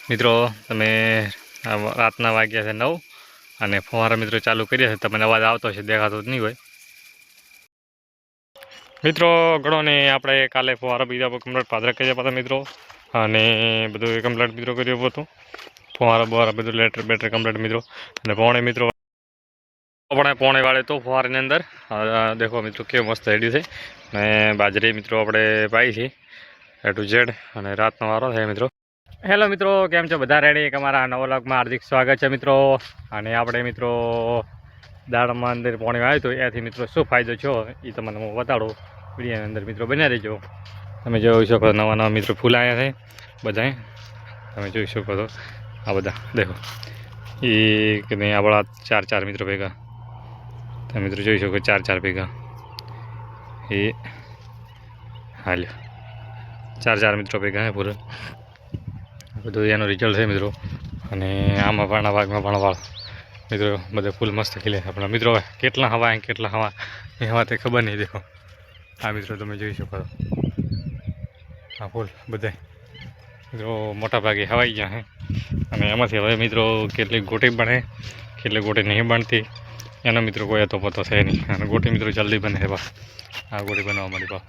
મિત્રો તમે રાતના વાગ્યા છે 9 અને ફુવારા મિત્રો ચાલુ કર્યા છે. તમને અવાજ આવતો છે, દેખાતો જ નહીં હોય. મિત્રો ગણો ને આપણે કાલે ફુવારા બીજા કમ્પ્લીટ પાદરા કર્યા હતા મિત્રો, અને બધું કમ્પ્લીટ મિત્રો કર્યું હતું. ફુવારા બુવારા બધું લેટર બેટર કમ્પ્લીટ મિત્રો. અને પોણે મિત્રો આપણે પોણે વાળે તો ફુવારાની અંદર દેખો મિત્રો કેવું મસ્ત હેડ્યું છે. ને બાજરી મિત્રો આપણે પાઈ છે A to Z, અને રાતનો વારો થાય મિત્રો. હેલો મિત્રો, કેમ છો બધા? રેડી? એક અમારા નવા વ્લોગમાં હાર્દિક સ્વાગત છે મિત્રો. અને આપણે મિત્રો દાળમાં અંદર પાણી આવ્યું હતું, એથી મિત્રો શું ફાયદો થયો એ તમને હું બતાડું. વિડીયોની અંદર મિત્રો બન્યા રહેજો. તમે જોઈ શકો નવા નવા મિત્રો ફૂલ આવ્યા છે બધાએ. તમે જોઈ શકો છો આ બધા દેખો એ કે નહીં, આપણા ચાર મિત્રો ભેગા. તમે મિત્રો જોઈ શકો ચાર ભેગા એ હાલ્યો. ચાર મિત્રો ભેગા હે પૂરા. બધું એનું રિઝલ્ટ છે મિત્રો. અને આમાં પાણા ભાગમાં પણ વાળ મિત્રો બધા ફૂલ મસ્ત ખીલે. આપણા મિત્રો કેટલા હવા કેટલા હવા એ હવા તે ખબર નહીં. દેખો આ મિત્રો તમે જોઈ શકો છો આ ફૂલ બધા મિત્રો મોટા ભાગે હવાઈ ગયા હે. અને એમાંથી હવે મિત્રો કેટલીક ગોટી બને, કેટલીક ગોટી નહીં બનતી, એનો મિત્રો કોઈ હતો પતો છે નહીં. અને ગોટી મિત્રો જલ્દી બને છે બા, આ ગોટી બનાવવા માંડી બા.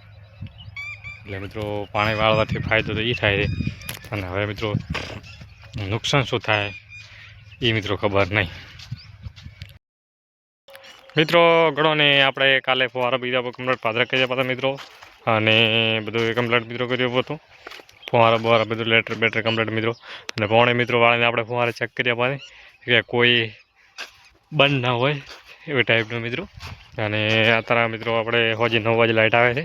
એટલે મિત્રો પાણી વાળવાથી ફાયદો તો એ થાય છે. અને હવે મિત્રો નુકસાન શું થાય એ મિત્રો ખબર નહીં. મિત્રો ગણો ને આપણે કાલે ફુવારા બીજા કમ્પ્લીટ પાદરા કર્યા હતા મિત્રો, અને બધું કમ્પ્લીટ મિત્રો કર્યું હતું. ફુવારા બુવારા બધું લેટર બેટર કમ્પ્લીટ મિત્રો. અને પોણે મિત્રો વાળીને આપણે ફુવારા ચેક કર્યા પાડે કે કોઈ બંધ ના હોય એવી ટાઈપનું મિત્રો. અને અત્યારે મિત્રો આપણે હોજી 9 વાગે લાઇટ આવે છે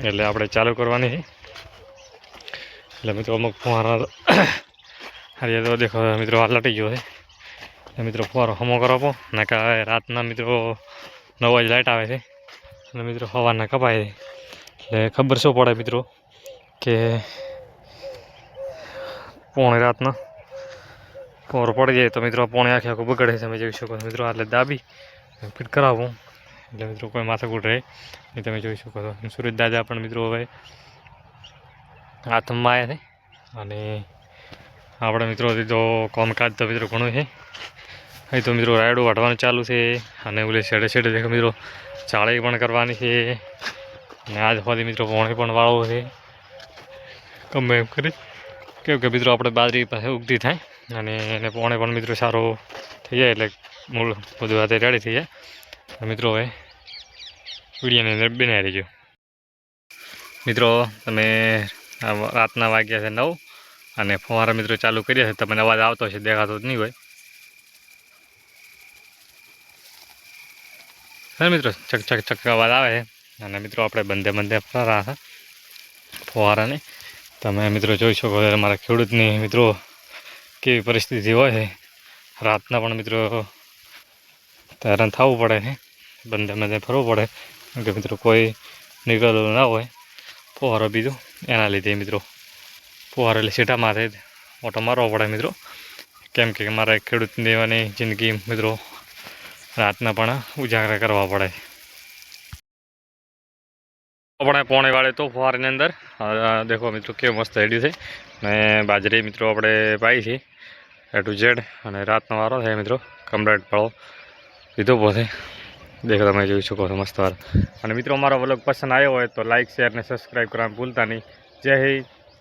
એટલે આપણે ચાલુ કરવાની છે. એટલે મિત્રો અમુક ફુવારા હારી તો દેખો મિત્રો હાલ લટી ગયો છે. મિત્રો ફુવારો હમો કરો ને કે રાતના મિત્રો 9 વાગે લાઇટ આવે છે અને મિત્રો સવારના કપાય છે. એટલે ખબર શું પડે મિત્રો કે પોણે રાતના ફુવારો પડી જાય તો મિત્રો પોણે આખું બગડે છે. તમે જોઈ શકો છો મિત્રો. એટલે દાબી ફિટ કરાવું એટલે મિત્રો કોઈ માથાકૂટ રહે એ તમે જોઈ શકો છો. સુરજ દાદા પણ મિત્રો હવે હાથમાં આવ્યા છે. અને આપણે મિત્રો તો કામકાજ તો મિત્રો ઘણું છે. અહીં તો મિત્રો રાયડું વાઢવાનું ચાલુ છે. અને ઓલે છેડે દેખો મિત્રો ચાળી પણ કરવાની છે. અને આજ સુધી મિત્રો પોણી પણ વાળવું છે ગમે એમ કરી. કેવું કે મિત્રો આપણે બાજરી પાસે ઉગતી થાય અને એને પોણે પણ મિત્રો સારો થઈ જાય એટલે મૂળ બધું હાથે રેડી થઈ જાય. મિત્રો હવે વિડીયોની અંદર બનાવી રહેજો. મિત્રો તમે રાતના વાગ્યા છે 9 અને ફુવારા મિત્રો ચાલુ કર્યા છે. તમને અવાજ આવતો છે, દેખાતો જ નહીં હોય. હા મિત્રો ચક અવાજ આવે છે. અને મિત્રો આપણે બંધે ફરા છે ફુવારાને. તમે મિત્રો જોઈ શકો છો અમારા ખેડૂતની મિત્રો કેવી પરિસ્થિતિ હોય છે. રાતના પણ મિત્રો હેરાન થવું પડે છે, બંધે ફરવું પડે કે મિત્રો કોઈ નીકળેલું ના હોય ફુવારો બીજું. એના લીધે મિત્રો ફુવારો એટલે સીટા માથે ઓટો મારવો પડે મિત્રો. કેમ કે મારે ખેડૂત દેવાની જિંદગી મિત્રો રાતના પણ ઉજાગરા કરવા પડે. આપણે પોણે વાળે તો ફુવારાની અંદર દેખો મિત્રો કેવું મસ્ત હેડ્યું છે. ને બાજરી મિત્રો આપણે પાઈ છે A to Z, અને રાતનો વારો થાય મિત્રો. કમ્પ્લીટ પાળો લીધો પોતે દેખો તમે જોઈ શકો છો મસ્ત વાર. અને મિત્રો અમારો વ્લોગ પસંદ આવ્યો હોય તો લાઇક શેર અને સબસ્ક્રાઈબ કરવાનું ભૂલતા નહીં. જય હિન્દ.